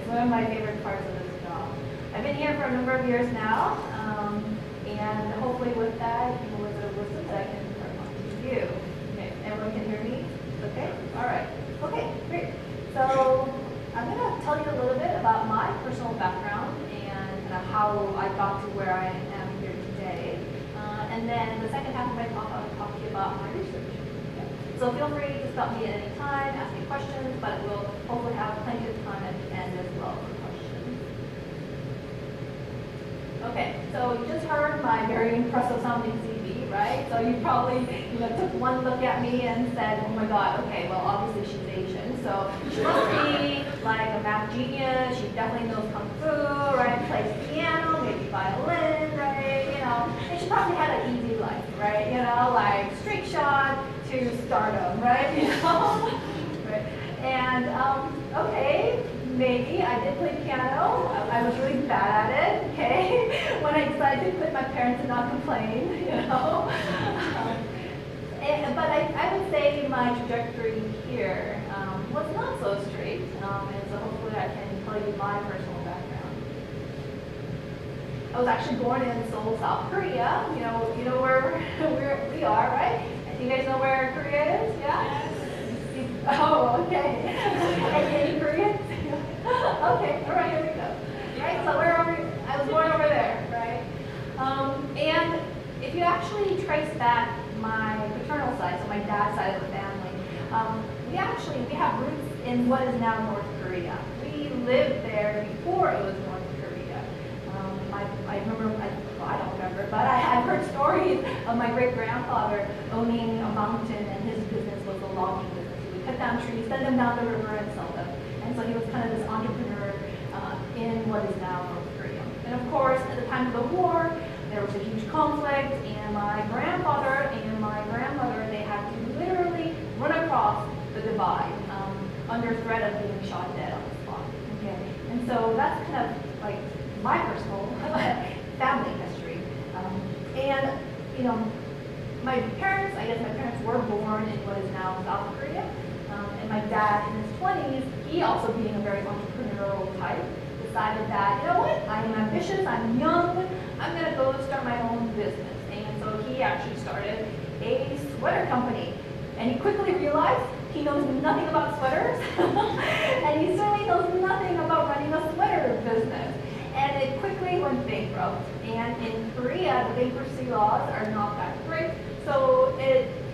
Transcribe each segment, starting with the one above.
one of my favorite parts of this job. I've been here for a number of years now, and hopefully with that, you know, with the wisdom that I can impart on to you. Okay, everyone can hear me? Okay? All right. Okay, great. So I'm going to tell you a little bit about my personal background and how I got to where I am here today. And then the second half of my talk, I'll talk to you about my research. Okay. So feel free to stop me at any time, ask me questions, but we'll hopefully have plenty of time at the end as well for questions. Okay, so you just heard my very impressive sounding CV, right? So you probably took one look at me and said, oh my God, okay, well obviously she's Asian, so she must be like a math genius. She definitely knows kung fu, right? Plays piano, maybe violin, right? And she probably had an easy life, right? Like straight shot to stardom, right? Right? And okay. Maybe I did play piano. I was really bad at it, okay? When I decided to quit, my parents did not complain, but I would say my trajectory here was not so straight, and so hopefully I can tell you my personal background. I was actually born in Seoul, South Korea. You know where we are, right? Do you guys know where Korea is? Yeah? Oh, okay. Any Koreans? Okay, all right, here we go. Right, so where are we? I was born over there, right? And if you actually trace back my paternal side, so my dad's side of the family, we have roots in what is now North Korea. We lived there before it was North Korea. I don't remember, but I've heard stories of my great-grandfather owning a mountain, and his business was a logging business. He would cut down trees, send them down the river, and sell them. And so he was kind of this entrepreneur in what is now North Korea. And of course, at the time of the war, there was a huge conflict, and my grandfather and my grandmother, they had to literally run across the divide under threat of being shot dead on the spot. Okay, and so that's kind of like my personal family history. My parents were born in what is now South Korea. And my dad, in his 20s, he also being a very entrepreneurial type, decided that, you know what, I am ambitious, I'm young, I'm going to go start my own business. And so he actually started a sweater company. And he quickly realized he knows nothing about sweaters, and he certainly knows nothing about running a sweater business. And it quickly went bankrupt. And in Korea, the bankruptcy laws are not that great. So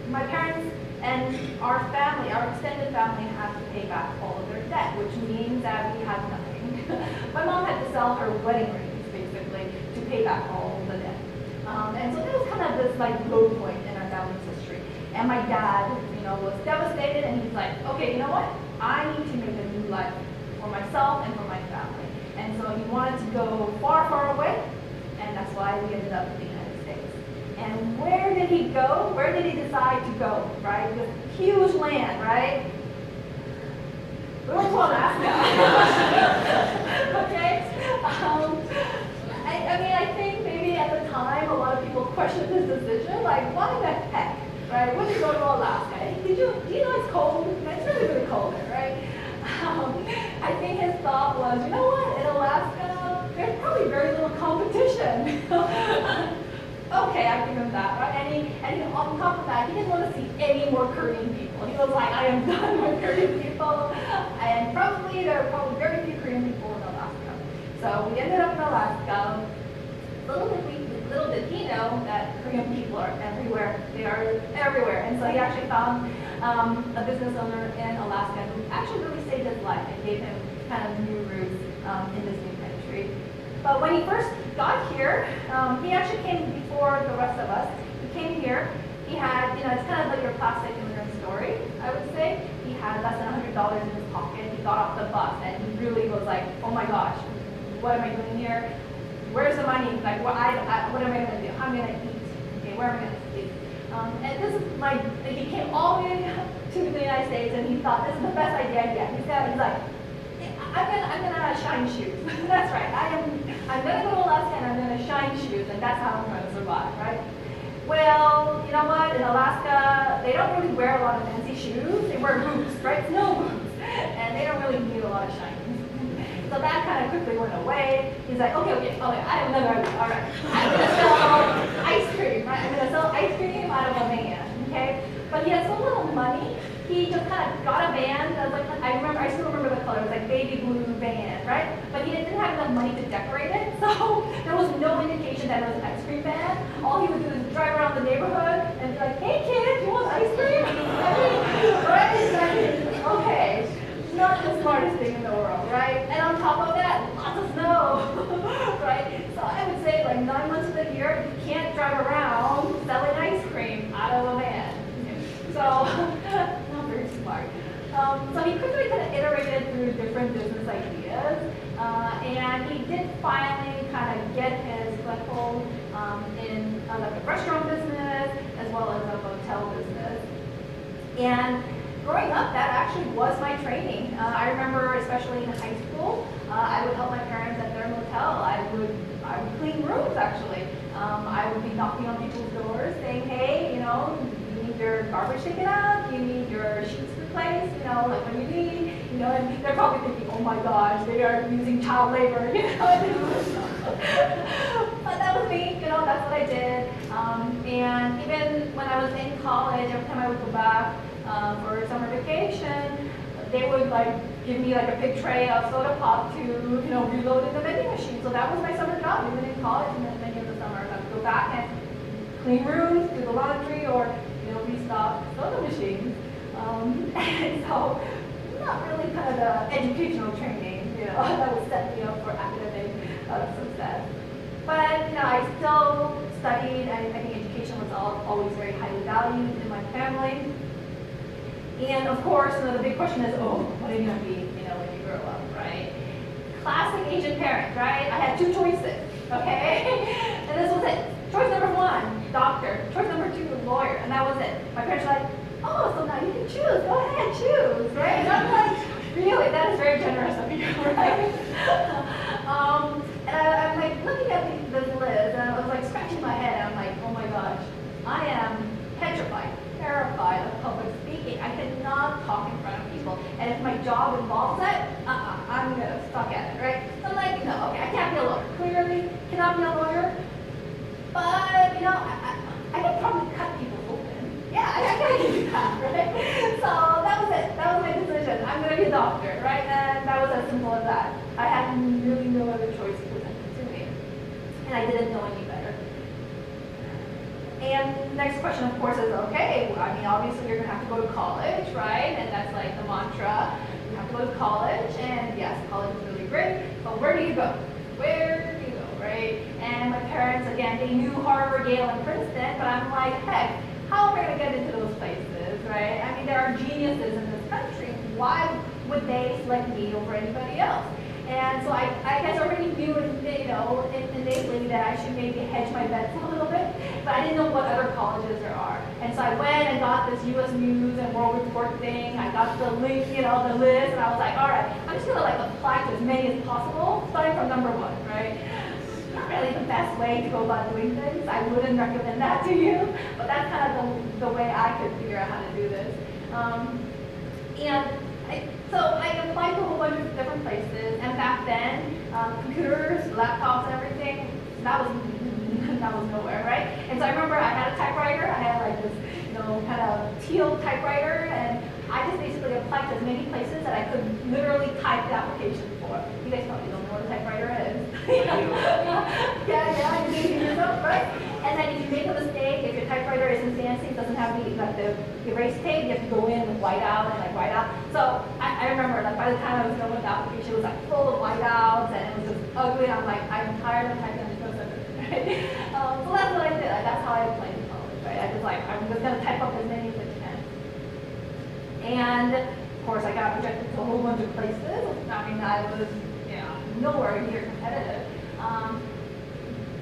my parents and our family, our extended family, had to pay back all of their debt, which means that we had nothing. My mom had to sell her wedding rings, basically, to pay back all of the debt. And so that was kind of this low point in our family's history. And my dad, was devastated, and he's like, okay, you know what? I need to make a new life for myself and for my family. And so he wanted to go far, far away, and that's why we ended up in the United States. And where did he go? Where did he decide to go, right? This huge land, right? We went to Alaska. Okay? I think maybe at the time, a lot of people questioned his decision, like, why the heck, right? When did you go to Alaska? Do you know it's cold? It's really, really cold there, right? I think his thought was, you know what? In Alaska, there's probably very little competition. Okay, I give him that, right? And on top of that, he didn't want to see any more Korean people. He was like, I am done with Korean people. And there are probably very few Korean people in Alaska. So we ended up in Alaska. Little did he know that Korean people are everywhere. They are everywhere. And so he actually found a business owner in Alaska who actually really saved his life and gave him kind of new roots in this new country. But when he first got here, he actually came before the rest of us. He came here. He had, it's kind of like your classic immigrant story, I would say. He had less than $100 in his pocket. He got off the bus and he really was like, oh my gosh, what am I doing here? Where's the money? Like, what am I going to do? How am I going to eat? Okay, where am I going to sleep? And this is he came all the way to the United States, and he thought, this is the best idea yet. He's like, I'm gonna shine shoes. That's right. I'm gonna go to Alaska and I'm gonna shine shoes, and that's how I'm gonna survive, right? Well, you know what? In Alaska, they don't really wear a lot of fancy shoes. They wear boots, right? Snow boots, and they don't really need a lot of shine. So so that kind of quickly went away. He's like, okay, I have another idea. All right, I'm going to sell ice cream, right? I'm going to sell ice cream out of a van, okay? But he had so little money, he just kind of got a van that was like, I still remember the color, it was like baby blue van, right? But he didn't have enough money to decorate it, so there was no indication that it was an ice cream van. All he would do is drive around the neighborhood and be like, hey kid, you want ice cream? Right? Okay, not the smartest thing in the world, right? And on top of that, lots of snow, right? So I would say like 9 months of the year, you can't drive around selling ice cream out of a van. So, not very smart. So he quickly kind of iterated through different business ideas, and he did finally kind of get his foothold in like a restaurant business as well as a hotel business. And growing up, that actually was my training. I remember, especially in high school, I would help my parents at their motel. I would clean rooms actually. I would be knocking on people's doors saying, hey, you know, your garbage taken out, you need your sheets replaced, you know, like what you need, you know, and they're probably thinking, oh my gosh, they are using child labor, you know. But that was me, you know, that's what I did. And even when I was in college, every time I would go back for summer vacation, they would like give me like a big tray of soda pop to, you know, reload in the vending machine. So that was my summer job, even in college and then many of the summers. I would go back and clean rooms, do the laundry, or restock soda machines. And so not really kind of the educational training, you know, that would set me up for academic success. But, you know, I still studied, and I think education was always very highly valued in my family. And of course, you know, the big question is, what are you going to be, you know, when you grow up, right? Classic Asian parent, right? I had two choices, okay? And this was it. Choice number 1, doctor. Choice number 2, lawyer. And that was it. My parents were like, oh, so now you can choose. Go ahead, choose, right? And I'm like, really? That is very generous of you, right? And I'm like looking at this list, and I was like scratching my head, and I'm like, oh my gosh, I am petrified, terrified of public speaking. I cannot talk in front of people. And if my job involves that, I'm going to suck at it, right? So I'm like, no, okay, I can't be a lawyer. Clearly, cannot be a lawyer. But, you know, I could probably cut people open. Yeah, I can do that, right? So that was it. That was my decision. I'm going to be a doctor, right? And that was as simple as that. I had really no other choice presented to me. And I didn't know any better. And next question, of course, is, okay, I mean, obviously you're going to have to go to college, right? And that's like the mantra. You have to go to college. And yes, college is really great. But where do you go? Where do you go, right? And my parents, again, they knew Harvard, Yale, and Princeton, but I'm like, heck, how am I going to get into those places, right? I mean, there are geniuses in this country. Why would they select me over anybody else? And so I guess already knew, you know, innately that I should maybe hedge my bets a little bit, but I didn't know what other colleges there are. And so I went and got this U.S. News and World Report thing. I got the link, you know, the list, and I was like, all right, I'm just going to like apply to as many as possible, starting from number 1, right? Not really the best way to go about doing things. I wouldn't recommend that to you, but that's kind of the way I could figure out how to do this. So I applied to a whole bunch of different places, and back then, computers, laptops, and everything, that was nowhere, right? And so I remember I had a typewriter. I had like this, you know, kind of teal typewriter, and I just basically applied to as many places that I could literally type the application for. You guys probably don't know what a typewriter is. yeah, you're using yourself, right? And then if you make a mistake, if your typewriter isn't fancy, it doesn't have the erase tape, you have to go in with whiteout and like whiteout. So I remember like by the time I was done with the application, it was like full of whiteouts and it was just ugly. I'm like, I'm tired of typing this stuff, right? So that's what I did. That's how I applied to college, right? I was like, I'm just gonna type up as many as I can. And of course, I got rejected to a whole bunch of places. I mean, I was, you know, nowhere near competitive.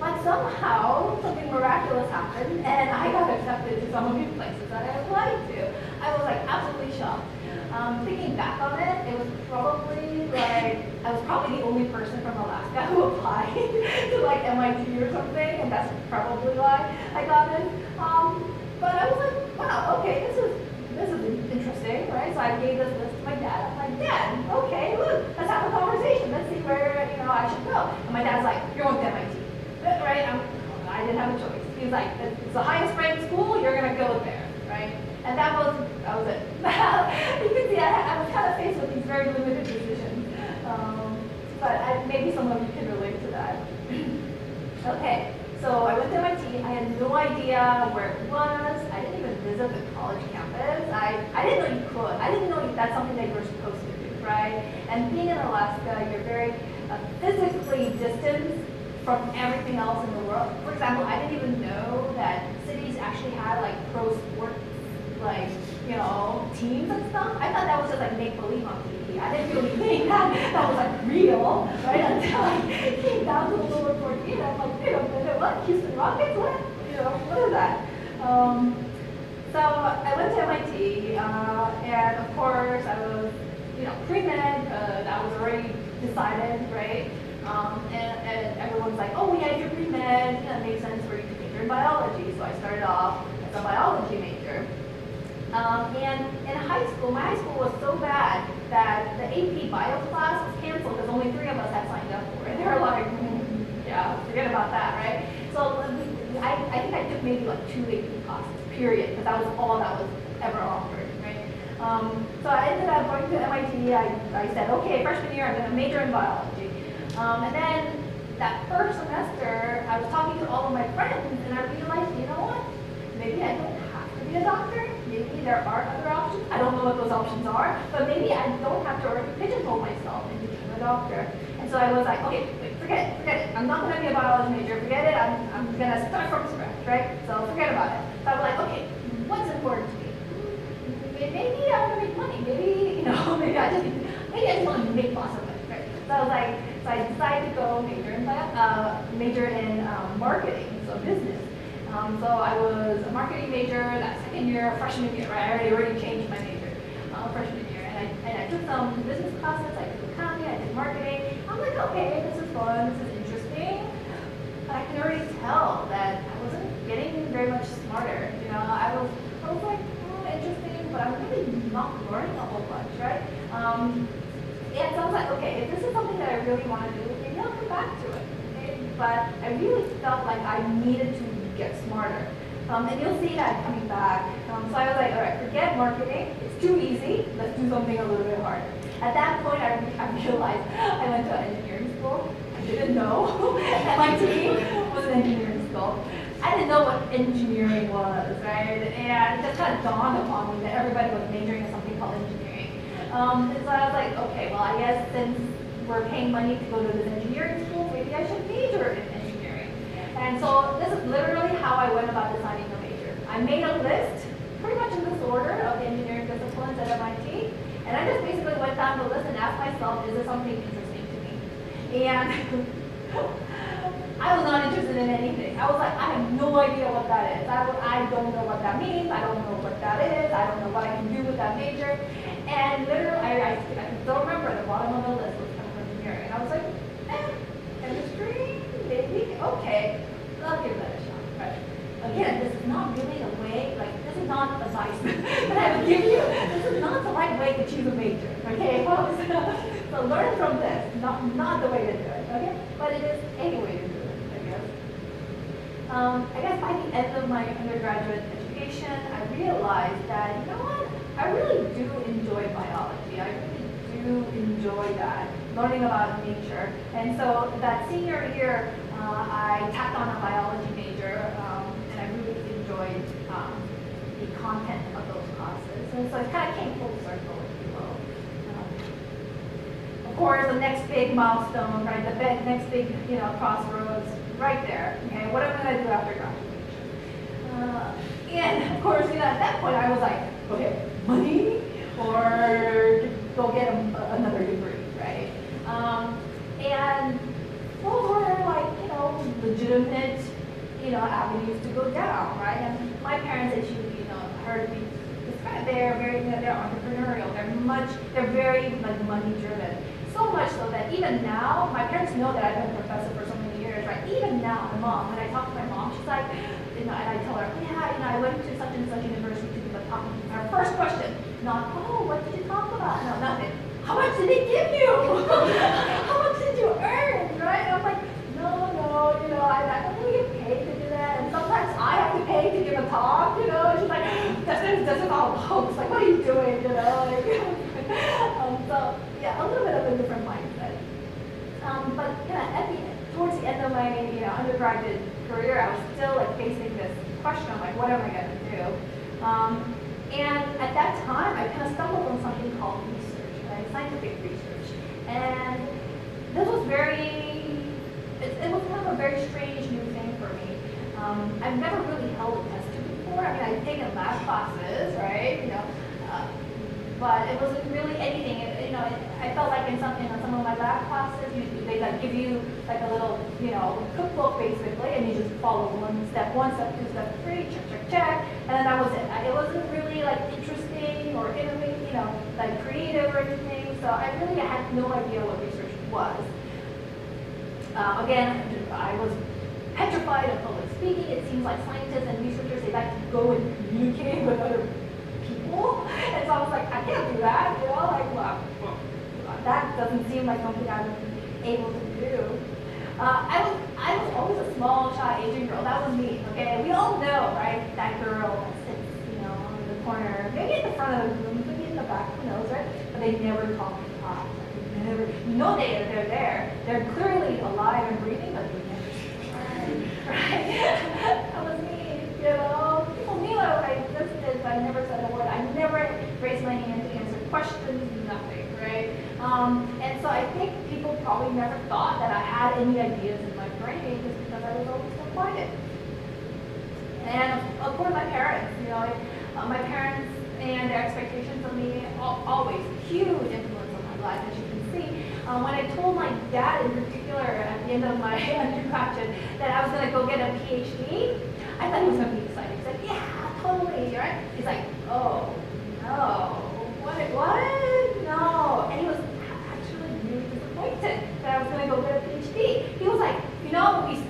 But somehow, something miraculous happened, and I got accepted to some of these places that I applied to. I was like absolutely shocked. Thinking back on it, it was probably like, I was probably the only person from Alaska who applied to like MIT or something, and that's probably why I got in. But I was like, wow, okay, this is interesting, right? So I gave this list to my dad. I'm like, Dad, okay, look, let's have a conversation. Let's see where And my dad's like, you're going to MIT, right? I didn't have a choice. He was like, it's the highest ranked school, you're going to go there, right? And that was it. You can see I was kind of faced with these very limited decisions. But maybe some of you can relate to that. Okay, so I went to MIT. I had no idea where it was. I didn't even visit the college campus. I didn't know you could. I didn't know that's something that you were supposed to do, right? And being in Alaska, you're very physically distanced from everything else in the world. For example, I didn't even know that cities actually had like pro sports, like, you know, teams and stuff. I thought that was just like make-believe on TV. I didn't really think that was like real, right? Until I came down to the lower 14, I'm like, wait a minute, what? Houston Rockets? What? You know, what is that? So I went to MIT, and of course I was, you know, pre-med, that was already decided, right? And everyone's like, oh yeah, you're pre-med, it makes sense for you to major in biology. So I started off as a biology major. And in high school, my high school was so bad that the AP bio class was canceled because only 3 of us had signed up for it. They were like, yeah, forget about that, right? So I think I took maybe like 2 AP classes, period, because that was all that was ever offered, right? So I ended up going to MIT. I said, okay, freshman year, I'm going to major in biology. And then that first semester, I was talking to all of my friends, and I realized, you know what? Maybe I don't have to be a doctor. Maybe there are other options. I don't know what those options are, but maybe I don't have to already pigeonhole myself into being a doctor. And so I was like, okay, wait, forget it. I'm not going to be a biology major. Forget it. I'm going to start from scratch, right? So forget about it. So I was like, okay, what's important to me? Maybe I want to make money. Maybe, you know, maybe I just want to make lots of money, right? So I was like, so I decided to go major in marketing, so business. So I was a marketing major that second year, freshman year, right? I already changed my major freshman year, and I took some business classes. I took accounting, I did marketing. I'm like, okay, this is fun, this is interesting. But I can already tell that I wasn't getting very much smarter. You know, I was like, oh, interesting, but I'm really not learning a whole bunch, right? And so I was like, okay, if this is something that I really want to do, maybe I'll come back to it. Okay? But I really felt like I needed to get smarter. And you'll see that coming back. So I was like, all right, forget marketing. It's too easy. Let's do something a little bit harder. At that point, I realized I went to engineering school. I didn't know MIT was an engineering school. I didn't know what engineering was, right? And it just kind of dawned upon me that everybody was majoring in something called engineering. And so I was like, okay, well, I guess since we're paying money to go to this engineering school, maybe I should major in engineering. And so this is literally how I went about deciding the major. I made a list, pretty much in this order, of the engineering disciplines at MIT. And I just basically went down the list and asked myself, is this something interesting to me? And I was not interested in anything. I was like, I have no idea what that is. I don't know what that means. I don't know what that is. I don't know what I can do with that major. And literally, I can still remember the bottom of the list was chemical engineering. And I was like, chemistry, maybe, okay, I'll give that a shot. Right? Again, this is not really a way, like, this is not advice that I would give you. This is not the right way to choose a major, okay, folks? So learn from this, not the way to do it, okay? But it is a way to do it, I guess. I guess by the end of my undergraduate education, I realized that, you know what, I really do enjoy biology. I really do enjoy that, learning about nature. And so that senior year, I tacked on a biology major, and I really enjoyed the content of those classes. And so it kind of came full circle, if you will. Of course, the next big milestone, right, the next big, crossroads, right there. Okay, what am I going to do after graduation? And of course, at that point, I was like, okay, money or go get another degree, right? And those were like, legitimate, avenues to go down, right? And my parents, as you heard me describe, they're very, they're entrepreneurial. They're very like money driven. So much so that even now, my parents know that I've been a professor for so many years, right? Even now, my mom, when I talk to my mom, she's like, and I tell her, I went to such and such university to give a talk. Her first question, not, oh, what did you talk about? No, nothing. How much did they give you? How much did you earn, right? I'm like, but towards the end of my undergraduate career, I was still like facing this question, like, what am I going to do? And at that time, I kind of stumbled on something called research, right? Scientific research. And this was it was kind of a very strange new thing for me. I've never really held a test before. I mean, I've taken math classes, right? But it wasn't really anything. I felt like in some of my lab classes, they like give you like a little, cookbook basically, and you just follow one step 2, step 3, check, and then that was it. It wasn't really like interesting or innovative, like creative or anything. So I really had no idea what research was. Again, I was petrified of public speaking. It seems like scientists and researchers, they like to go and communicate with other people. And so I was like, I can't do that, well, that doesn't seem like something I'm able to do. I was always a small, shy Asian girl. That was me, okay? We all know, right? That girl that sits, in the corner, maybe at the front of the room, maybe in the back, who knows, right? But they never talk to us. Never, they're there. They're clearly alive and breathing, but they never speak, right? That was me, People knew what I existed, but I never said a word. I never raised my hand to answer questions, nothing, right? And so I think people probably never thought that I had any ideas in my brain just because I was always so quiet. And of course my parents, my parents and their expectations of me, always huge influence on my life, as you can see. When I told my dad in particular at the end of my undergraduate that I was going to go get a PhD, I thought he was going to be excited. He's like, yeah, totally, right? He's like, oh, no, what? No. And he was actually really disappointed that I was going to go get a PhD. He was like,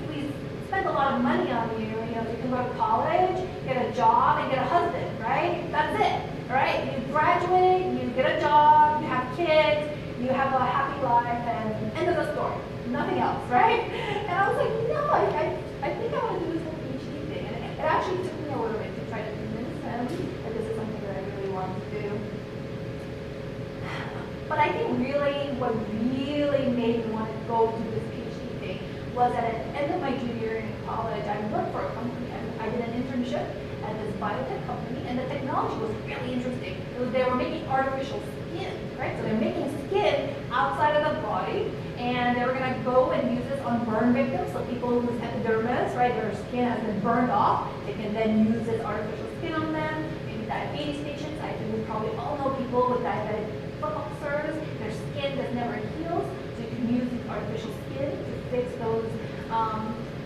we spent a lot of money on you. You can go to college, get a job, and get a husband, right? That's it, right? You graduate, you get a job, you have kids, you have a happy life, and end of the story. Nothing else, right? And I was like, no, I think I want to do this whole PhD thing. And it actually took me a little bit to try to convince him that this is something that I really want to do. But I think what really made me want to go do this PhD thing was at the end of my junior year in college, I worked for a company. I did an internship at this biotech company, and the technology was really interesting. They were making artificial skin, right? So they're making skin outside of the body, and they were going to go and use this on burn victims, so people whose epidermis, right, their skin has been burned off, they can then use this artificial skin on them. Maybe diabetes patients, I think we probably all know people with diabetic foot ulcers, their skin that never heals, so you can use this artificial skin to fix those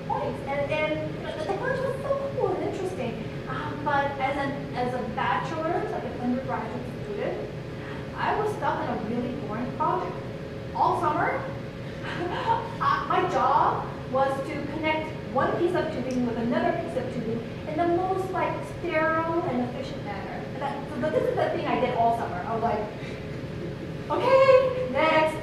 points. And the technology was so cool and interesting. But as a bachelor, like an undergraduate student, I was stuck in a really boring project. All summer, my job was to connect one piece of tubing with another piece of tubing in the most sterile and efficient manner. So this is the thing I did all summer. I was like, okay, next.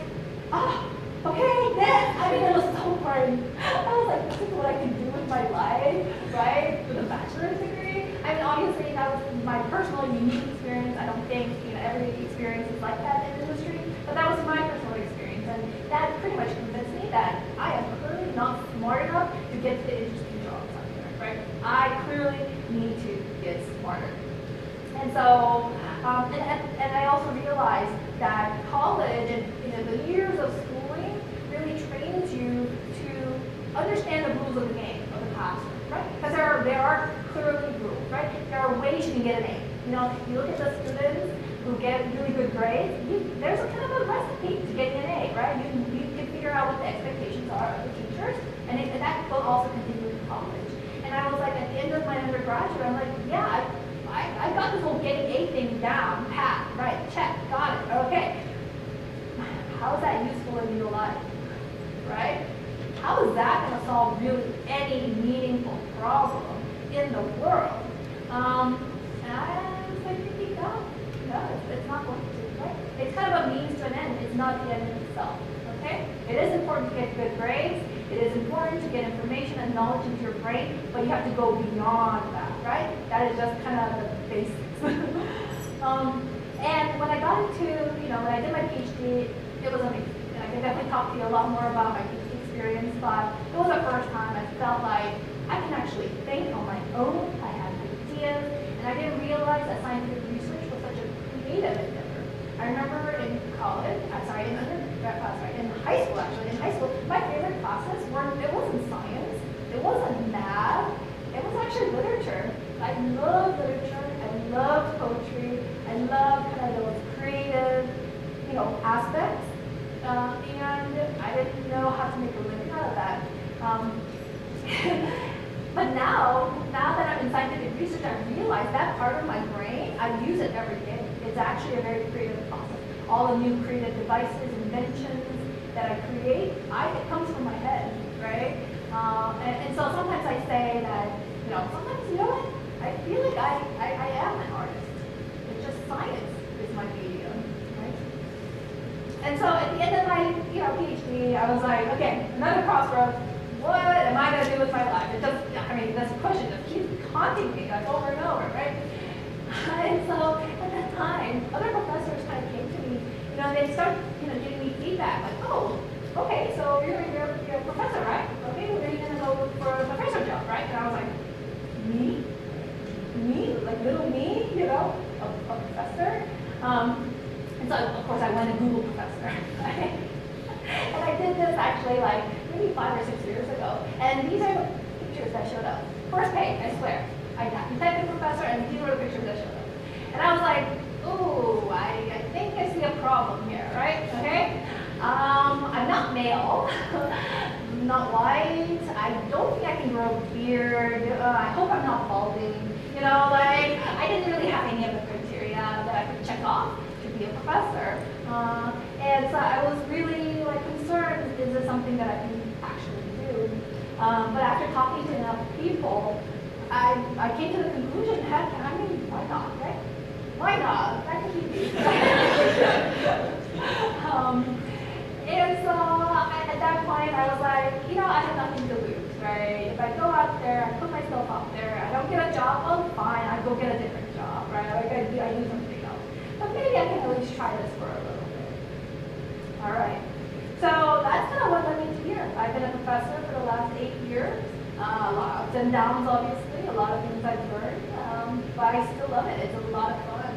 Okay, next. I mean, it was so boring. I was like, this is what I can do with my life, right? With a bachelor's degree. I mean, obviously, that was my personal, unique experience. I don't think every experience is like that in industry, but that was my personal experience, and that pretty much convinced me that I am clearly not smart enough to get to the interesting jobs out there, right? I clearly need to get smarter. And so, and I also realized that college and the years of schooling really trains you to understand the rules of the game of the classroom, right? Because there are clearly rules, right? There are ways you can get an A. You look at the students who get really good grades. There's a kind of a recipe to getting an A, right? You can figure out what the expectations are of the teachers, and that will also continue in college. And I was like, at the end of my undergraduate, I'm like, yeah, I got this whole getting A thing down, pat, right, check, got it, okay. How is that useful in real life, right? How is that going to solve really any meaningful problem in the world? And I was like thinking, no, it's not going to, right? It's kind of a means to an end. It's not the end in itself, okay? It is important to get good grades. It is important to get information and knowledge into your brain, but you have to go beyond that, right? That is just kind of the basics. And when I got into, when I did my PhD, it was amazing. And I can definitely talk to you a lot more about my PhD experience, but it was the first time I felt like I can actually think on my own. I had ideas, and I didn't realize that scientific research was such a creative endeavor. I remember in college, in high school actually, my favorite classes it wasn't science, it wasn't math, it was actually literature. I loved literature, I loved poetry, I loved kind of those creative, aspects, and I didn't know how to make a living out of that. But now that I'm in scientific research, I realize that part of my brain, I use it every day. It's actually a very creative process. All the new creative devices, inventions that I create, it comes from my head, right? And so sometimes I say that, sometimes, what? I feel like I am an artist. It's just science is my medium, right? And so at the end of my, PhD, I was like, okay, another crossroads. What am I going to do with my life? This question just keeps haunting me like over and over, right? And so at that time, other professors kind of came to me, they started, giving me feedback, like, oh, okay, so you're a professor, right? Okay, well, then you're going to go for a professor job, right? And I was like, me? Me? Like little me, a professor? And so, of course, I went to Google professor, right? And I did this actually like maybe 5 or 6 years ago. And these are the pictures that showed up. First page, I swear. I typed in professor, and these were the pictures that showed up. And I was like, ooh, I think I see a problem here, right? Okay? I'm not male. I'm not white. I don't think I can grow a beard. I hope I'm not balding. I didn't really have any of the criteria that I could check off to be a professor. And so I was really concerned, is this something that I can actually do? But after talking to enough people, I came to the conclusion, heck, why not, right? Why not? That could be me. And so at that point, I was like, I have nothing to lose, right? If I go out there, I put myself out there, I don't get a job, well, fine, I go get a different job, right? I do something else. But maybe I can at least try this for a little bit. All right. So that's kind of what led me to here. I've been a professor for the last 8 years. A lot of ups and downs, obviously, a lot of things I've learned, but I still love it. It's a lot of fun.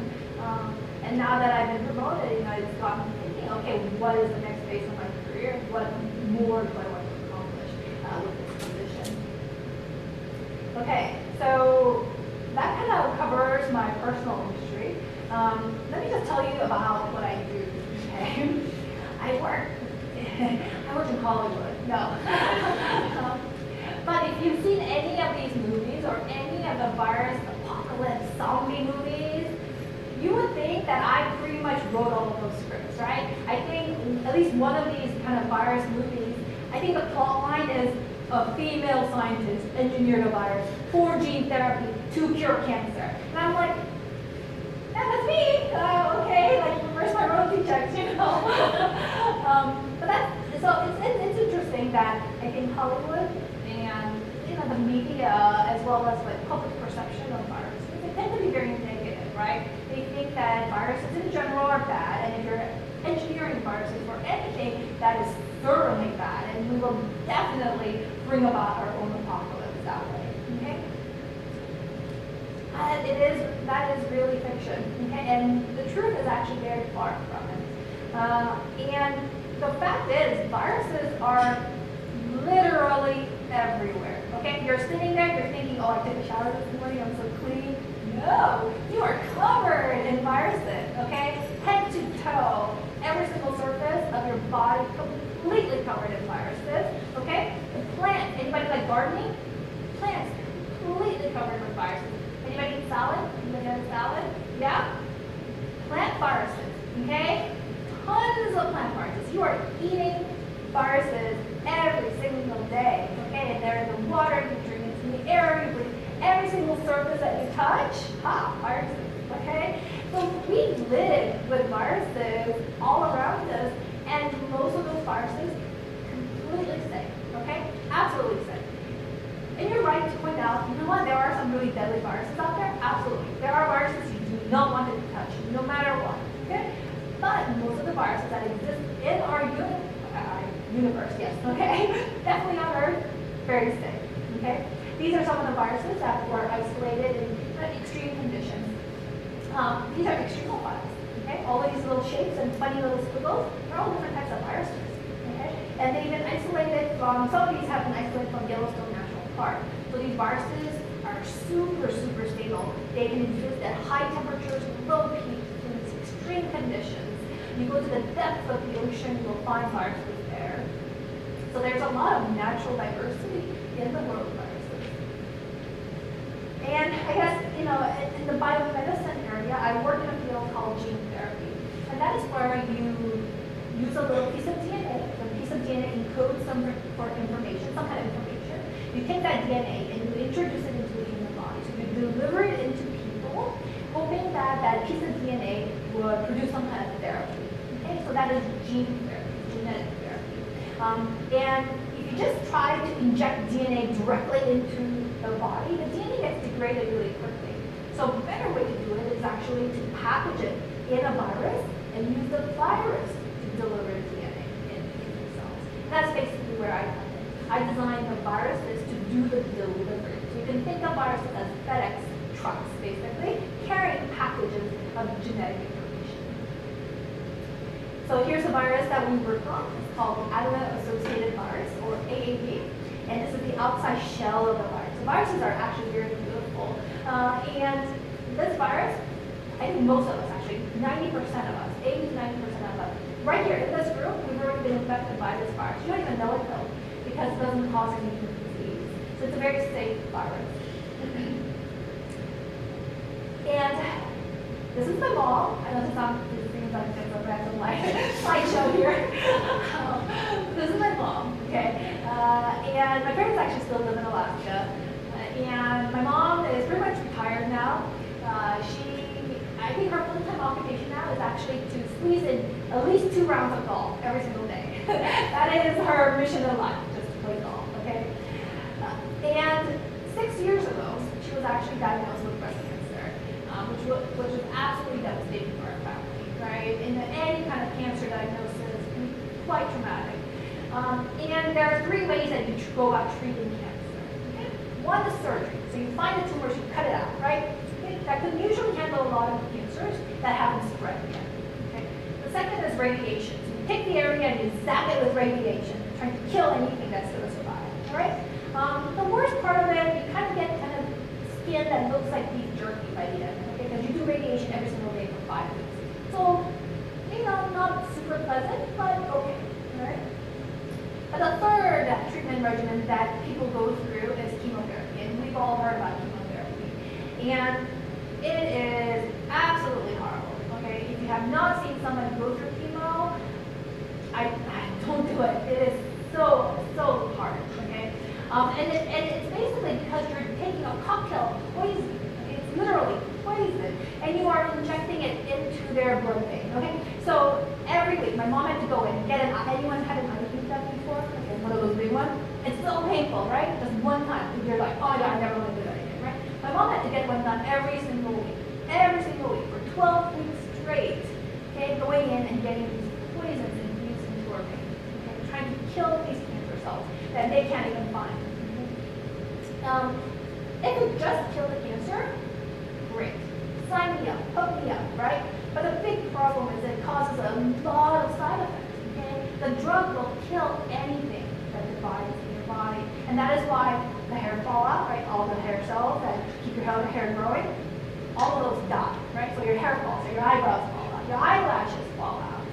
And now that I've been promoted, it's got me thinking, okay, what is the next phase of my career? What more do I want to accomplish with this position? Okay, so that kind of covers my personal history. Let me just tell you about what I do. Okay, I work in Hollywood. No. But if you've seen any of these movies or any of the virus, apocalypse, zombie movies, you would think that I pretty much wrote all of those scripts, right? I think at least one of these kind of virus movies, I think the plot line is a female scientist engineered a virus for gene therapy to cure cancer. And I'm like, yeah, that's me. Okay, where's my royalty checks, But it's interesting that I think Hollywood and the media, as well as public perception of viruses, they tend to be very negative, right? They think that viruses in general are bad, and if you're engineering viruses for anything, that is thoroughly bad, and we will definitely bring about our own apocalypse that way. Okay? That is really fiction, okay? And the truth is actually very far from it. And the fact is, viruses are literally everywhere, okay? You're sitting there, you're thinking, oh, I took a shower this morning, I'm so clean. No, you are covered in viruses, okay? Head to toe, every single surface of your body completely covered in viruses, okay? The plants, anybody like gardening? Plants completely covered with viruses. Anybody eat salad? Anybody have salad? Yeah? Plant viruses, okay? Tons of plant viruses. You are eating viruses every single day, okay? And they're in the water, you drink it in the air, you breathe every single surface that you touch, viruses, okay? So we live with viruses all around us, and most of those viruses completely safe, okay? Absolutely safe. And you're right to point out, there are some really deadly viruses out there. Absolutely. There are viruses you do not want to touch, no matter what, okay? But most of the viruses that exist in our universe, yes, okay? Definitely on Earth, very safe, okay? These are some of the viruses that were isolated in extreme conditions. These are extremophiles, okay? All of these little shapes and funny little squiggles, they're all different types of viruses, okay? And they've been isolated from, some of these have been isolated from Yellowstone National Park. So these viruses are super, super stable. They can exist at high temperatures, low peaks, in extreme conditions. You go to the depths of the ocean, you'll find viruses there. So there's a lot of natural diversity in the world of viruses. And I guess, you know, in the biomedicine area, I work in a field called gene therapy. And that is where you use a little piece of DNA. The piece of DNA encodes some for information, some kind of information. You take that DNA and you introduce it into the human body. So you deliver it into people, hoping that that piece of DNA would produce some kind of therapy. Okay, so that is gene therapy, genetic therapy. And if you just try to inject DNA directly into the body, the DNA gets degraded really quickly. So a better way to do it is actually to package it in a virus and use the virus to deliver DNA into cells. That's basically where I come in. I designed the viruses to do the delivery. So you can think of viruses as FedEx trucks, basically, carrying packages of genetic information. So here's a virus that we work on. It's called adeno-associated virus, or AAV. And this is the outside shell of the virus. The viruses are actually very beautiful. And this virus, I think most of us actually, 90% of us, 80 to 90% of us, right here in this group, we've already been infected by this virus. You don't even know it though, because it doesn't cause any disease. So it's a very safe virus. And this is my mom. I know this seems like just a random slideshow here. This is my mom, okay? And my parents actually still live in Alaska. And my mom is pretty much retired now. I think her full-time occupation now is actually to squeeze in at least 2 rounds of golf every single day. That is her mission in life, just to play golf, okay? And 6 years ago, she was actually diagnosed with breast cancer, which was absolutely devastating for our family, right? And any kind of cancer diagnosis can be quite traumatic. And there are 3 ways that you go about treating cancer. Okay? One is surgery. So you find the tumors, you cut it out, right? Okay? That can usually handle a lot of cancers that haven't spread yet. Okay? The second is radiation. So you take the area and you zap it with radiation, trying to kill anything that's going to survive. All right? The worst part of it, you kind of get kind of skin that looks like beef jerky by the end, okay? Because you do radiation every single day for 5 weeks. So, you know, not super pleasant, but okay. All right? But the third treatment regimen that people go through is chemotherapy, and we've all heard about chemotherapy. And it is absolutely horrible, okay? If you have not seen someone go through chemo, I don't do it. It is so hard, okay? And it's basically because you're taking a cocktail of poison. It's literally poison, and you are injecting it into their blood vein, okay? So every week, my mom had to go in and get anyone had an IV done before? Okay, one of those big ones. It's so painful, right? Just one time, you're like, oh yeah, I never want to do that again, right? My mom had to get one done every single week for 12 weeks straight, okay? Going in and getting these poisons infused into her vein, okay? Trying to kill these cancer cells that they can't even find. It could just kill the cancer, great. Sign me up, hook me up, right? But the big problem is it causes a lot of side effects, okay? The drug will kill anything that divides in your body. And that is why the hair fall out, right? All the hair cells that keep your hair growing, all of those die, right? So your hair falls out, your eyebrows fall out, your eyelashes fall out,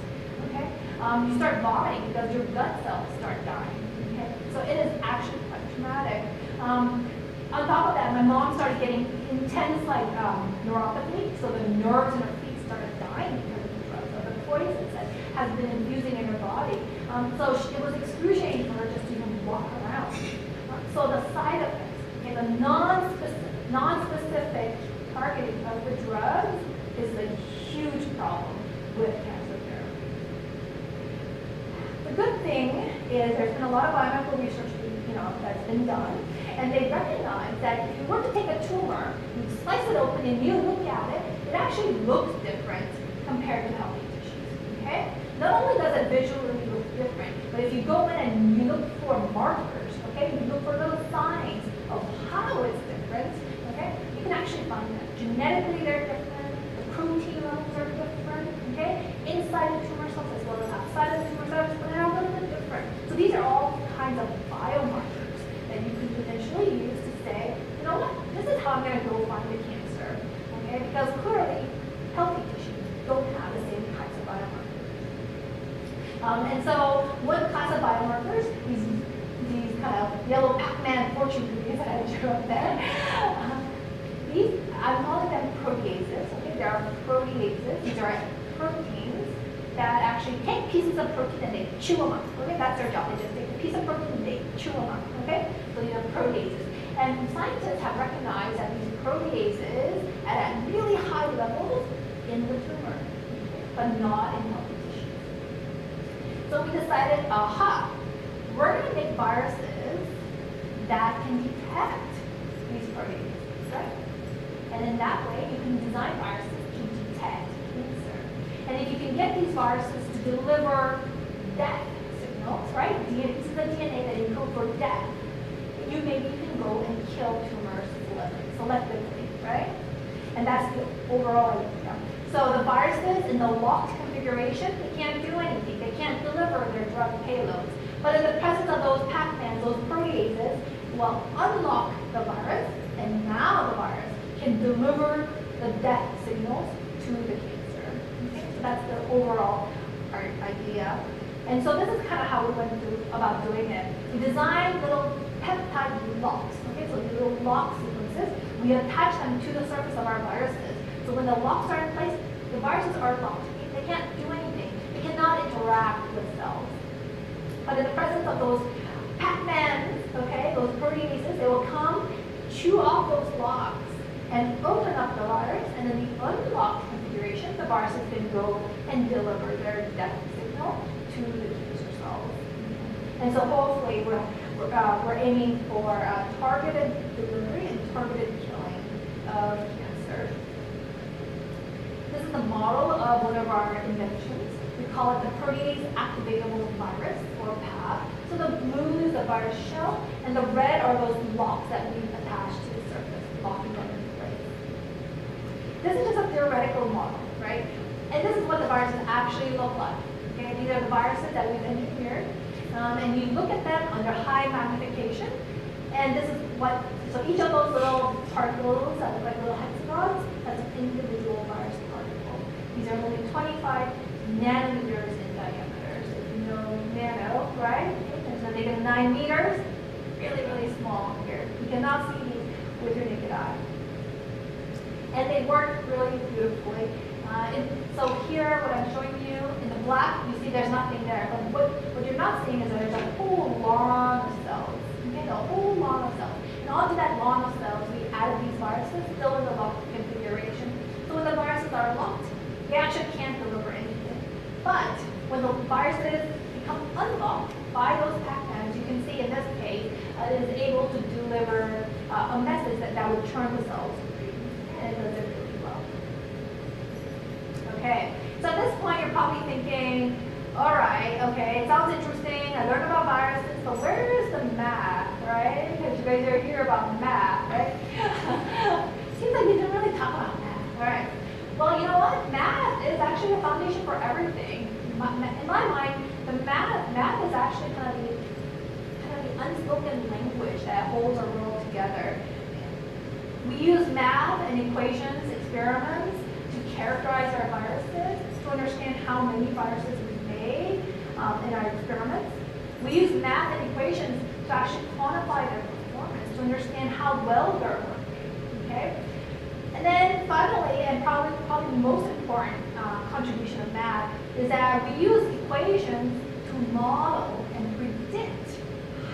okay? You start vomiting because your gut cells start dying, okay? So it is actually quite traumatic. On top of that, my mom started getting intense neuropathy, so the nerves in her feet started dying because of the drugs, so the poisons that has been infusing in her body. So it was excruciating for her just to even walk around. So the side effects, okay, the non-specific targeting of the drugs is a huge problem with cancer therapy. The good thing is there's been a lot of biomedical research that's been done, and they recognize that if you were to take a tumor, you slice it open and you look at it, it actually looks different compared to healthy tissues, okay? Not only does it visually look different. But if you go in and you look for markers, okay, you look for little signs of how it's different, okay, you can actually find them. Genetically, they're different. The protein levels are different, okay, inside the tumor cells as well as outside of the tumor cells, but they're a little bit different. So these are all kinds of biomarkers that you can potentially use to say, you know what, this is how I'm going to go find the cancer, okay, because clearly healthy tissues don't have the same types of biomarkers. And so one class of biomarkers, these kind of yellow Pac-Man fortune cookies that I drew up there, these, I'm calling them proteases. Okay, there are proteases. These are proteins that actually take pieces of protein and they chew them up. Okay, that's their job. They just take a piece of protein and they chew them up. Okay, so these are proteases. And scientists have recognized that these proteases at really high levels in the tumor, but not in healthy tissues. So we decided, aha, we're going to make viruses that can detect these proteases, right? And in that way, you can design viruses to detect cancer. And if you can get these viruses to deliver death signals, right? This is the DNA that encodes for death. Maybe you can go and kill tumors selectively, right? And that's the overall idea. So the viruses in the locked configuration, they can't do anything. They can't deliver their drug payloads. But in the presence of those Pac-Mans, those proteases, will unlock the virus, and now the virus can deliver the death signals to the cancer. Okay? So that's the overall idea. And so this is kind of how we went through about doing it. We designed little peptide locks. Okay, so these little lock sequences, we attach them to the surface of our viruses. So when the locks are in place, the viruses are locked. They can't do anything. They cannot interact with cells. But in the presence of those Pac-Mans, okay, those proteases, they will come, chew off those locks, and open up the virus, and in the unlocked configuration, the viruses can go and deliver their death signal to the cancer cells. And so hopefully we're aiming for targeted delivery and targeted killing of cancer. This is the model of one of our inventions. We call it the protease activatable virus, or PAV. So the blue is the virus shell, and the red are those locks that we've attached to the surface, locking them in place. This is just a theoretical model, right? And this is what the viruses actually look like. Okay, these are the viruses that we've engineered. And you look at them under high magnification, and this is what, so each of those little particles that look like little hexagons, that's an individual virus particle. These are only 25 nanometers in diameter. So if you know nano, right? And so they get 9 meters, really, really small here. You cannot see these with your naked eye. And they work really beautifully. So here, what I'm showing you, in the black, you see there's nothing there. But what you're not seeing is that there's a whole lawn of cells. Okay, a whole lawn of cells. And onto that lawn of cells, we added these viruses still in the locked configuration. So when the viruses are locked, they actually can't deliver anything. But when the viruses become unlocked by those Pac-Mans, you can see in this case, it is able to deliver a message that would turn the cells green. And it does it really well. Okay, so at this point you're probably thinking, all right, okay, it sounds interesting, I learned about viruses, but where is the math, right? Because you guys are here about math, right? Seems like you didn't really talk about math, all right. Well, you know what? Math is actually a foundation for everything. In my mind, the math is actually kind of the unspoken language that holds our world together. We use math and equations, experiments, to characterize our viruses, to understand how many viruses we've made in our experiments. We use math and equations to actually quantify their performance, to understand how well they're working, okay? And then finally, and probably the most important contribution of math, is that we use equations to model and predict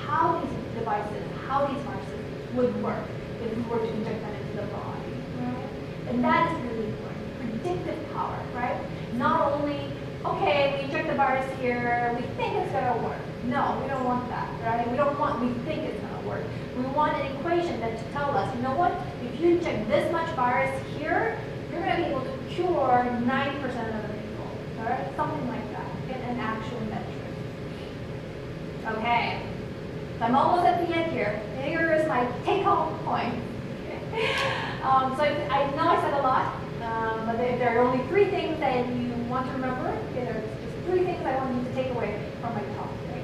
how these devices, how these viruses would work if we were to inject them into the body, right? And that is really important. Predictive power, right? Not only, okay, we inject the virus here, we think it's going to work. No, we don't want that, right? We think it's going to work. We want an equation that to tell us, you know what, if you inject this much virus here, you're going to be able to cure 90% of the people, all right? Something like that, an actual metric. Okay, so I'm almost at the end here. Here is my take-home point. So I know I said a lot, but there are only 3 things that you want to remember. Okay, there's just 3 things I want you to take away from my talk today.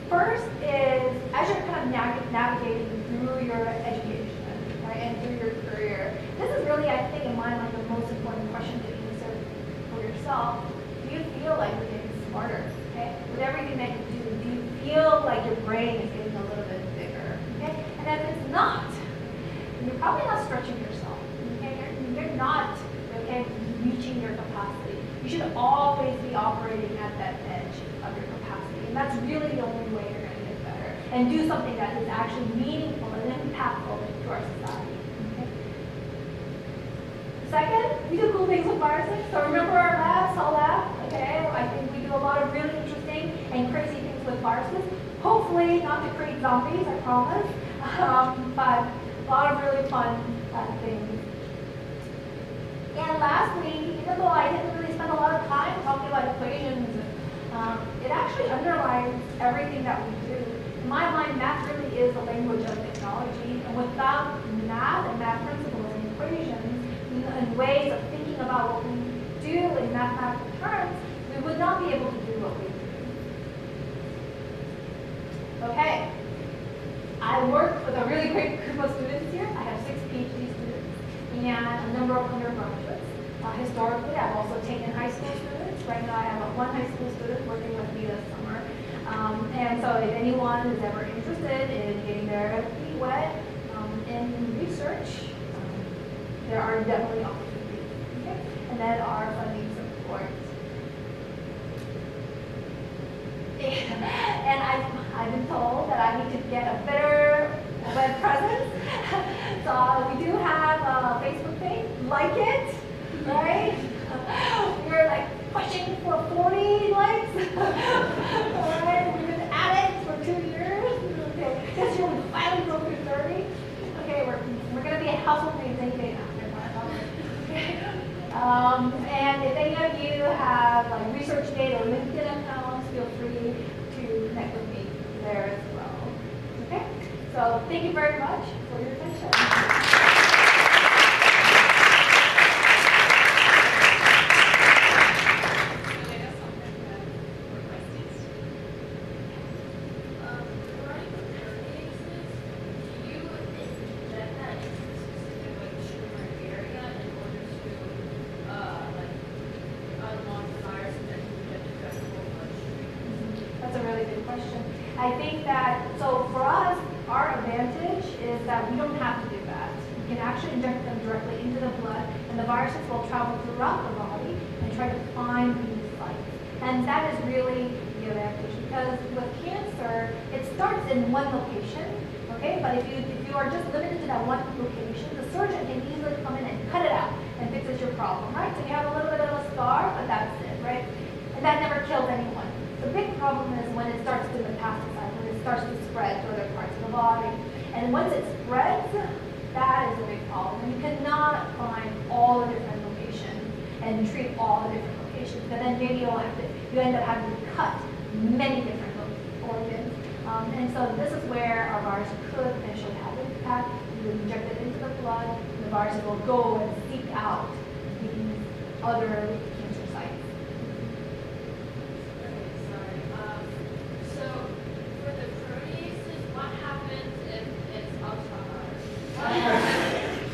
First is, as you're kind of navigating through your education, right, and through your career, this is really, I think, in my mind, the most important question to answer for yourself. Do you feel like you're getting smarter? Okay, with everything that you do you feel like your brain is getting a little bit bigger? Okay, and if it's not, you're probably not stretching yourself. Okay, you're not, okay, reaching your capacity. You should always be operating at that edge of your capacity, and that's really the only way you're going to get better and do something that is actually meaningful and impactful to our society. Okay. Second, we do cool things with viruses. So remember our lab, cell lab. Okay, I think we do a lot of really interesting and crazy things with viruses. Hopefully not to create zombies, I promise, but a lot of really fun things. And lastly, even though I didn't really spend a lot of time talking about equations, it actually underlines everything that we do. In my mind, math really is the language of technology, and without math and math principles and equations and ways of thinking about what we do in mathematical terms, we would not be able to do what we do. Okay. I work with a really great group of students here. I have 6 PhD students and a number of undergraduates. Historically, I've also taken high school students. Right now, I have 1 high school student working with me this summer. And so if anyone is ever interested in getting their feet wet in research, there are definitely opportunities. Okay? And then our funding support. And I've been told that I need to get a better web presence. So we do have a Facebook page. Like it, right? We're like pushing for 40 likes. All right, we've been at it for 2 years. Okay, this year we finally broke through 30. Okay, we're gonna be a household name any day now. Okay. And if any of you have like ResearchGate or LinkedIn accounts, feel free to connect with me there as well. Okay? So thank you very much for your attention. I think that, so for us, our advantage is that we don't have to do that. We can actually inject them directly into the blood, and the viruses will travel throughout the body and try to find these sites. And that is really the advantage, because with cancer, it starts in one location, okay? But if you are just limited to that one location, the surgeon can easily come in and cut it out and fixes your problem, right? So you have a little bit of a scar, but that's it, right? And that never kills anyone. The big problem is when it starts to metastasize, when it starts to spread to other parts of the body. And once it spreads, that is a big problem. And you cannot find all the different locations and treat all the different locations. But then maybe you end up having to cut many different organs. And so this is where our virus could potentially have an impact. You inject it into the blood, and the viruses will go and seek out these other cancer sites.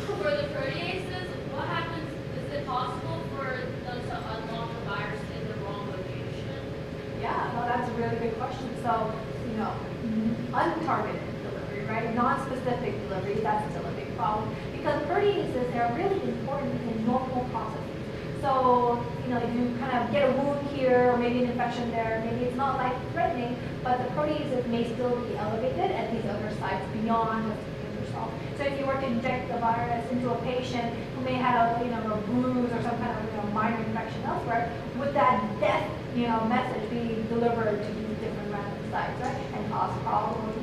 For the proteases, what happens? Is it possible for them to unlock the virus in the wrong location? Yeah, no, that's a really good question. So, untargeted delivery, right? Non-specific delivery, that's still a big problem. Because proteases, they're really important in normal processes. So, if you kind of get a wound here, or maybe an infection there, maybe it's not life-threatening, but the proteases may still be elevated at these other sites beyond just so if you were to inject the virus into a patient who may have a bruise or some kind of minor infection elsewhere, would that death message be delivered to these different random sites, right, and cause problems?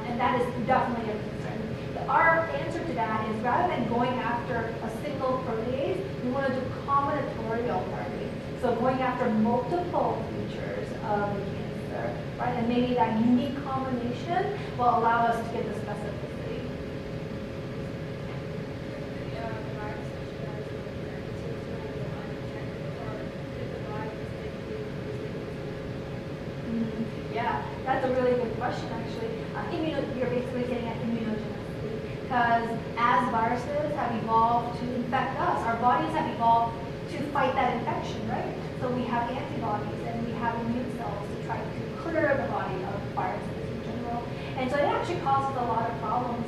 And that is definitely a concern. Our answer to that is rather than going after a single protease, we want to do combinatorial targeting. So going after multiple features of the cancer answer, right? And maybe that unique combination will allow us to get the specificity. Yeah, that's a really good question, actually. You're basically getting at immunogenicity, because as viruses have evolved to infect us, our bodies have evolved to fight that infection, right? So we have antibodies and we have immune cells to try to clear the body of viruses in general. And so it actually causes a lot of problems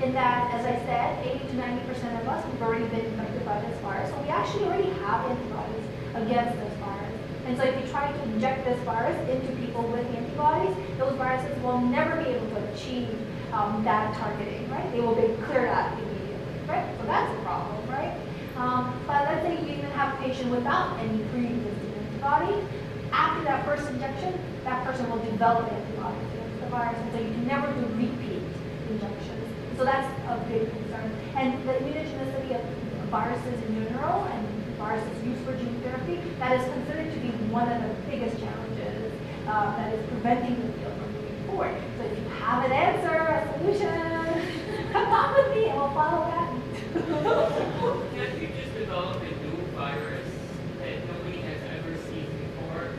in that, as I said, 80 to 90% of us have already been infected by this virus. So we actually already have antibodies against this virus. And so if you try to inject this virus into people with antibodies, those viruses will never be able to achieve that targeting, right? They will be cleared out immediately, right? So that's a problem, right? But let's say you even have a patient without any pre-existing antibody. After that first injection, that person will develop antibodies against the virus, and so you can never do repeat injections. So that's a big concern. And the immunogenicity of viruses in general and viruses used for gene therapy, that is considered to be one of the biggest challenges that is preventing the field from moving forward. So if you have an answer, a solution, come on with me and we'll follow that. Can't you just develop a new virus that nobody has ever seen before,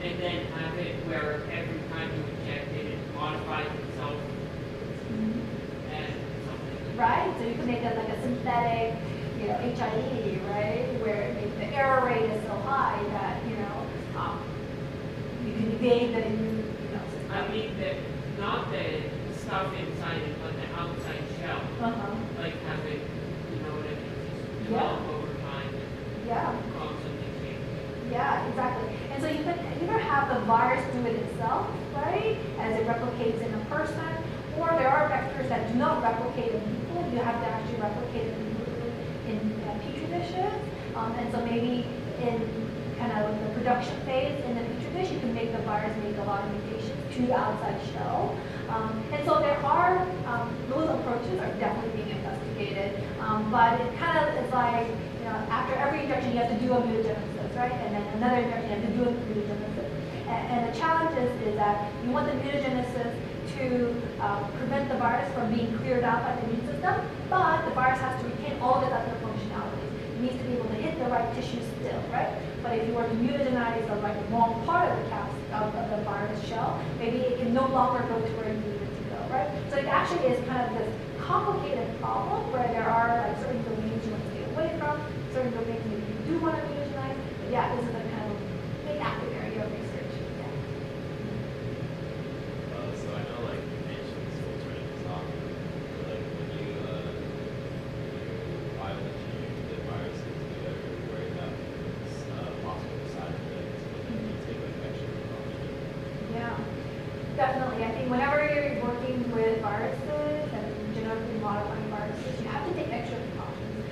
and then have it where every time you inject it, it modifies itself and something? Right? So you can make it like a synthetic, HIV, right? Where the error rate is so high that, you can evade the immune system. I mean, not the stuff inside it, but the outside shell. Like have it, you know what I mean? Just develop over time and Yeah. constantly change. Yeah, exactly. And so you can either have the virus do it itself, right, as it replicates in a person, or there are vectors that do not replicate in people. You have to actually replicate it in petri dishes. And so maybe in kind of the production phase in the petri dish, you can make the virus make a lot of mutations to the outside shell. And so there are, those approaches are definitely being investigated. But it kind of is like, after every injection, you have to do a mutagenesis, right? And then another injection, you have to do a mutagenesis. And the challenge is that you want the mutagenesis to prevent the virus from being cleared out by the immune system, but the virus has to retain all of its other functionalities. It needs to be able to hit the right tissue still, right? But if you were to mutagenize the wrong part of the of the virus shell, maybe it can no longer go to where you need it to go, right? So it actually is kind of this complicated problem where there are certain domains you want to stay away from, certain domains maybe you do want to mutagenize. But yeah, this is a kind of big active area of research. So I know you mentioned filtering is often when you bioengineer the viruses, do you ever worry about possible side effects when you take extra precautions? Yeah, definitely. I think whenever you're working with viruses and genetically modifying viruses, you have to take extra precautions.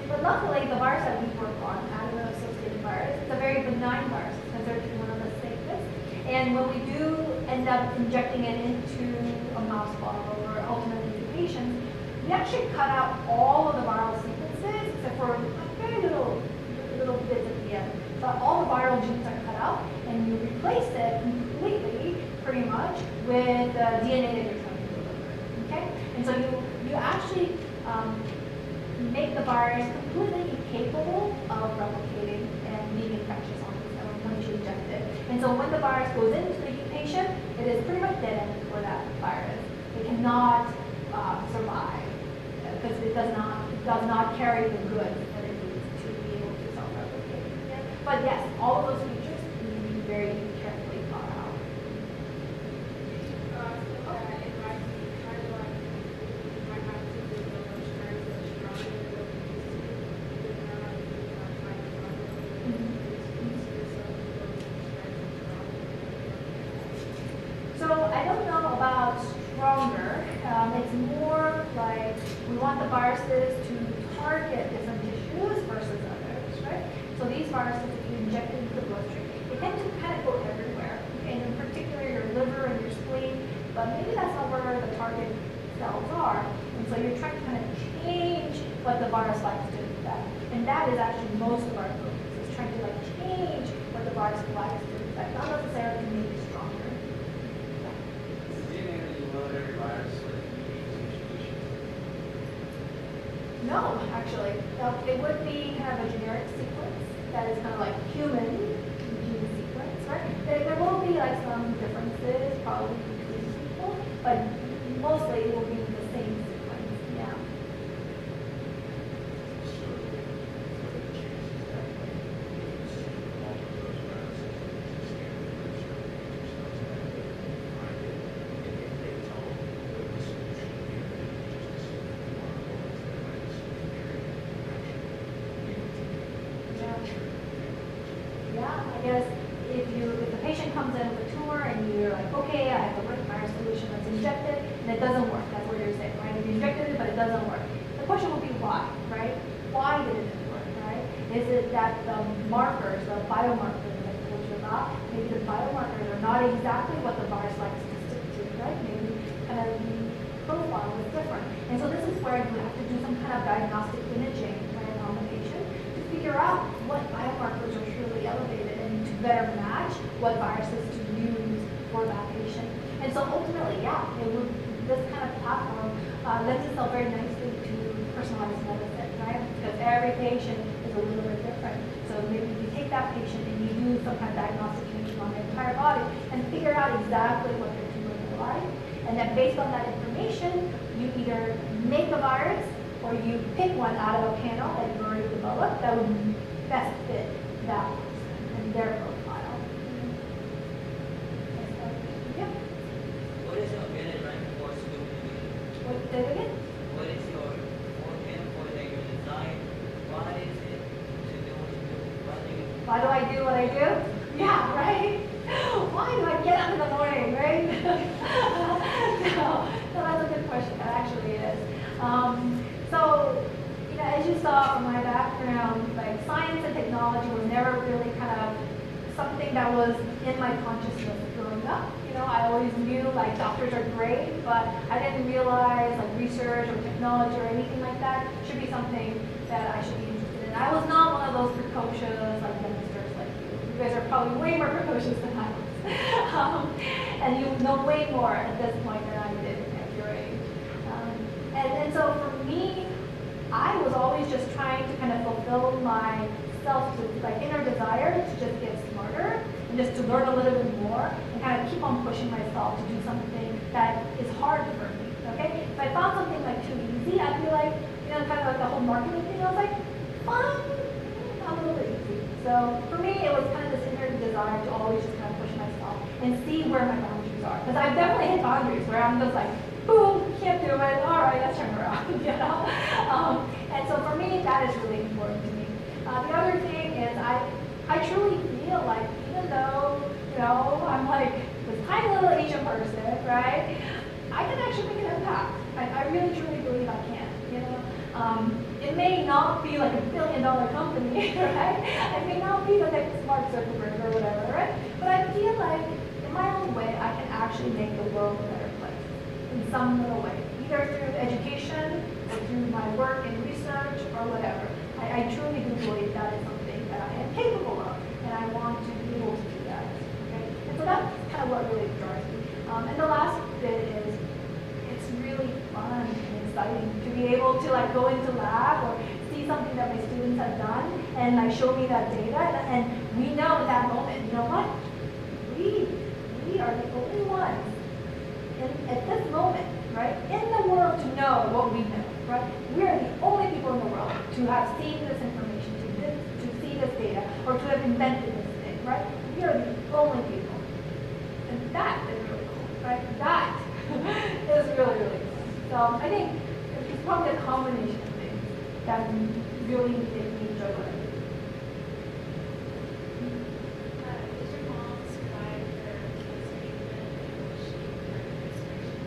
But luckily, the virus that we work on, adeno-associated virus, it's a very benign virus. It's considered to be one of the safest. And when we do end up injecting it into a mouse model or ultimately into patients, we actually cut out all of the viral sequences except for very little bits at the end. But all the viral genes are cut out, and you replace it completely, pretty much, with DNA that you're trying to deliver. Okay? And so you actually make the virus completely incapable of replicating and being infectious on its own once you inject it. And so when the virus goes into the patient, it is pretty much dead end for that virus. It cannot survive because it does not carry the goods that it needs to be able to self-replicate. Yeah? But yes, all of those features need to be very carefully thought out. So I don't know about stronger. It's more like we want the viruses to target different tissues versus others, right? So these viruses, if you inject into the bloodstream, they tend to kind of go everywhere, and in particular your liver and your spleen, but maybe that's not where the target cells are. And so you're trying to kind of change what the virus likes to infect. And that is actually most of our focus, is trying to change what the virus likes to infect, not necessarily to make it No, actually. It would be kind of a generic sequence that is kind of like human gene sequence, right? There will be like some differences probably between people, but mostly it will be the same sequence, yeah. So, what are the chances that like all of those viruses exist in the cells that they find it, and if they don't, what the solution here is just to one of those that might be superior actually. Yeah, I guess if the patient comes in with a tumor and you're like, okay, I have the virus solution, let's inject it, and it doesn't work. That's what you're saying, right? If you injected it, but it doesn't work. The question will be why, right? Why did it work, right? Is it that the markers, the biomarkers that I told you about, maybe the biomarkers are not exactly what the virus likes to stick to, right? Maybe kind of the profile is different. And so this is where you have to do some kind of diagnostic imaging, right, on the patient to figure out what biomarkers are truly elevated and to better match what viruses to use for that patient. And so ultimately, yeah, this kind of platform lends itself very nicely to personalized medicine, right? Because every patient is a little bit different. So maybe you take that patient and you do some kind of diagnostic imaging on their entire body and figure out exactly what their tumors are like. And then based on that information, you either make a virus or you pick one out of a panel that you've already developed that would best fit that person and their profile. Yeah. What is your guideline for scrutiny? What, say it again? What is your organ for that you design? Why is it to do what you do? Why do you Why do I do what I do? Yeah, right? Why do I get up in the morning, right? No, that's a good question. That actually is. So, as you saw from my background, like science and technology was never really kind of something that was in my consciousness growing up. I always knew like doctors are great, but I didn't realize like research or technology or anything like that should be something that I should be interested in. I was not one of those precocious like youngsters like you. You guys are probably way more precocious than I was. And you know way more at this point than I did at your age. And so for me, I was always just trying to kind of fulfill my like inner desire to just get smarter and just to learn a little bit more and kind of keep on pushing myself to do something that is hard for me, okay? If I found something like too easy, I'd be like, kind of like the whole marketing thing, I was like, fine, a little bit easy. So for me, it was kind of this inner desire to always just kind of push myself and see where my boundaries are. Because I've definitely hit boundaries where I'm just like, boom, can't do it, all right, let's turn around, And so for me, that is really important to me. The other thing is I truly feel like even though, I'm like this tiny little Asian person, right, I can actually make an impact. I really truly believe I can, It may not be like $1 billion company, right? I may not be the next Mark Zuckerberg or whatever, right? But I feel like in my own way, I can actually make the world a better place in some little way, either through education or through my work in research or whatever. I truly do believe that is something that I am capable of, and I want to be able to do that. Okay? And so that's kind of what really drives me. And the last bit is, it's really fun and exciting to be able to like go into lab or see something that my students have done and like show me that data, and we know at that moment, you know what? We are the only ones at this moment, right, in the world to know what we know, right? We are the only people in the world to have seen this information, to see this data, or to have invented this thing, right? We are the only people. And that is really cool, right? That is really, really cool. So I think it's probably a combination of things that really make me enjoy what I do. Did your mom survive her cancer treatment, and was she part of the inspiration?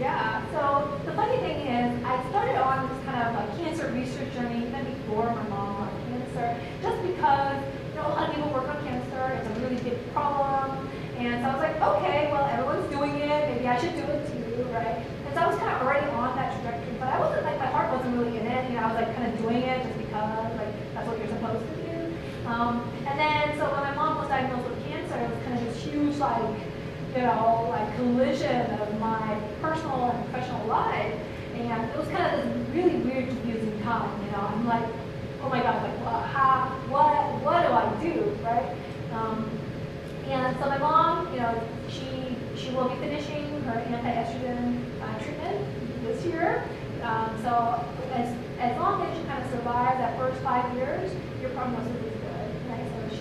Yeah, so the funny thing is, I started on this kind of like cancer research journey even before my mom had cancer, just because, a lot of people work on cancer, it's a really big problem, and so I was like, okay, well, everyone's doing it, maybe I should do it too, right? And so I was kind of already on that trajectory, but I wasn't like, my heart wasn't really in it, I was like kind of doing it just because, like, that's what you're supposed to do. And then, so when my mom was diagnosed with cancer, it was kind of this huge, like collision of my personal and professional life. And it was kind of this really weird, confusing time, you know. I'm like, oh my God, like, what do I do, right? And so my mom, you know, she will be finishing her anti-estrogen treatment this year. So as long as you kind of survive that first 5 years, your prognosis is good, right? So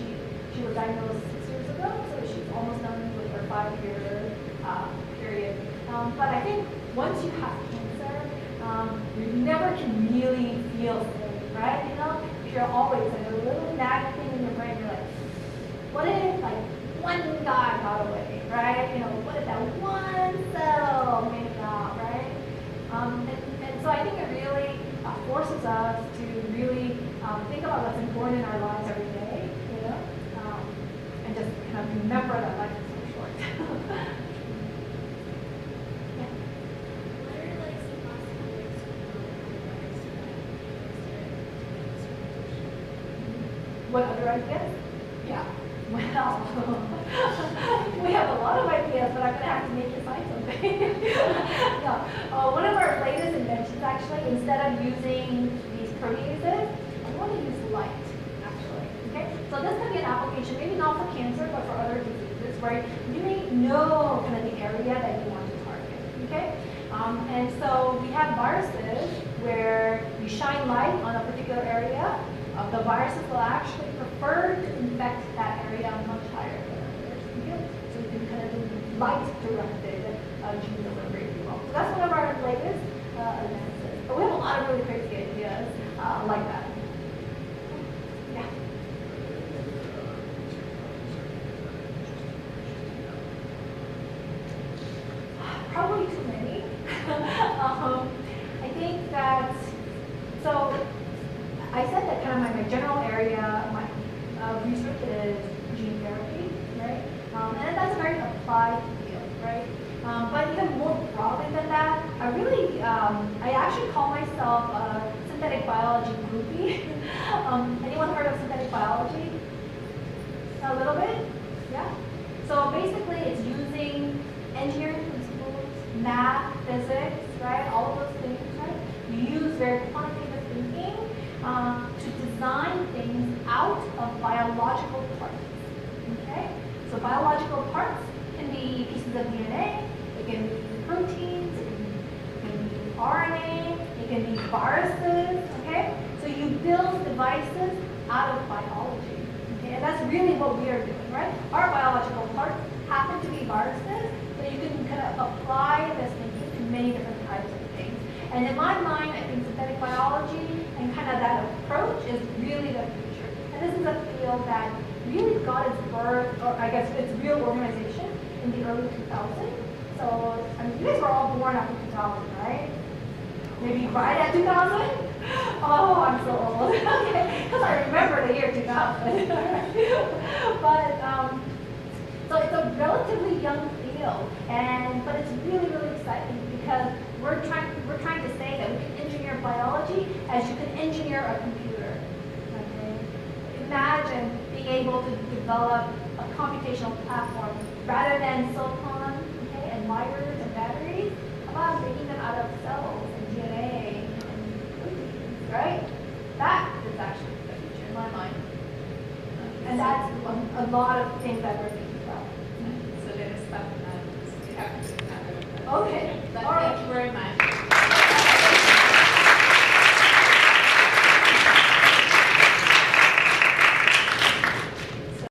she was diagnosed 6 years ago, so she's almost done with her 5-year period. But I think once you have cancer, you never can really feel safe, right? You know, you're always like a little nagging thing in your brain. You're like, what if like one guy got away, right? You know, what if that one cell made it out, right? And so I think it really forces us to really think about what's important in our lives every day, you know, and just kind of remember that life is so short. Yeah. What are like some possible ways to What other ideas? Yeah. Well, we have a lot of ideas, but I'm going to have to make you sign something. No. One of our latest inventions, actually, instead of using these proteases, I want to use light, actually. Okay? So this can be an application, maybe not for cancer, but for other diseases, where you may know kind of the area that you want to target. Okay? And so we have viruses where you shine light on a particular area. The viruses will actually prefer to infect that area much higher than others. Okay? So you can kind of do light-directed gene delivery, if you will. So that's one of our latest advances. But we have a lot of really crazy ideas like that. Yeah. Probably too many. I think that, so I said that kind of my general area, my research is gene therapy, right? And that's a very applied field, right? But even more broadly than that, I actually call myself a synthetic biology groupie. Anyone heard of synthetic biology? A little bit? Yeah? So basically it's using engineering principles, math, physics, right? All of those things, right? You use very quantitative thinking to design things out of biological parts. Okay? So biological parts can be pieces of DNA, it can be proteins, it can be RNA, it can be viruses, okay? So you build devices out of biology. Okay? And that's really what we are doing, right? Our biological parts happen to be viruses, but you can kind of apply this thinking to many different types of things. And in my mind, I think synthetic biology and kind of that approach is really the future. And this is a field that really got its birth, or I guess its real organization in the early 2000s. So, I mean, you guys were all born after 2000, right? Maybe right at 2000? Oh, I'm so old. Okay, because I remember the year 2000. But, so it's a relatively young field, but it's really, really exciting because we're trying to say that we can engineer biology as you can engineer a computer. Okay? Imagine being able to develop a computational platform rather than silicon, okay, and wires and batteries. About making them out of cells and DNA and proteins, right? That is actually the future in my mind. And that's a lot of things that we're thinking about. So there is stuff that you have to do that. Okay, all right.